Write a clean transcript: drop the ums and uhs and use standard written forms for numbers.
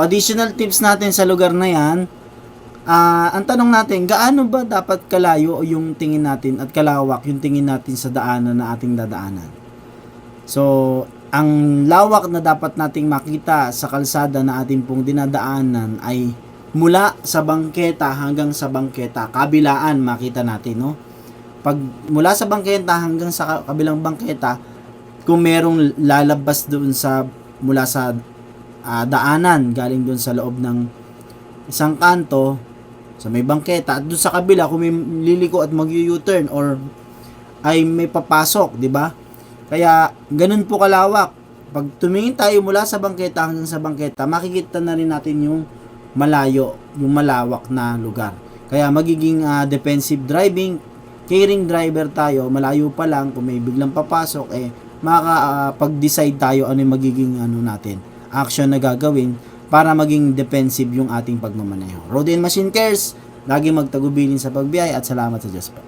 Additional tips natin sa lugar na yan, ang tanong natin, gaano ba dapat kalayo yung tingin natin at kalawak yung tingin natin sa daanan na ating dadaanan? So, ang lawak na dapat nating makita sa kalsada na ating pong dinadaanan ay mula sa bangketa hanggang sa bangketa, kabilaan makita natin, no? Pag mula sa bangketa hanggang sa kabilang bangketa, kung merong lalabas doon sa mula sa daanan galing doon sa loob ng isang kanto sa may bangketa at doon sa kabila kung may liliko at mag-u-turn or ay may papasok, di ba? Kaya ganun po kalawak. Pag tumingin tayo mula sa bangketa hanggang sa bangketa, makikita na rin natin yung malayo, yung malawak na lugar. Kaya magiging defensive driving, caring driver tayo, malayo pa lang kung may biglang papasok, makakapag-decide tayo ano yung magiging natin, action na gagawin para maging defensive yung ating pagmamaneho. Road and Machine Cares, lagi magtagubilin sa pagbiyahe at salamat sa Diyos po.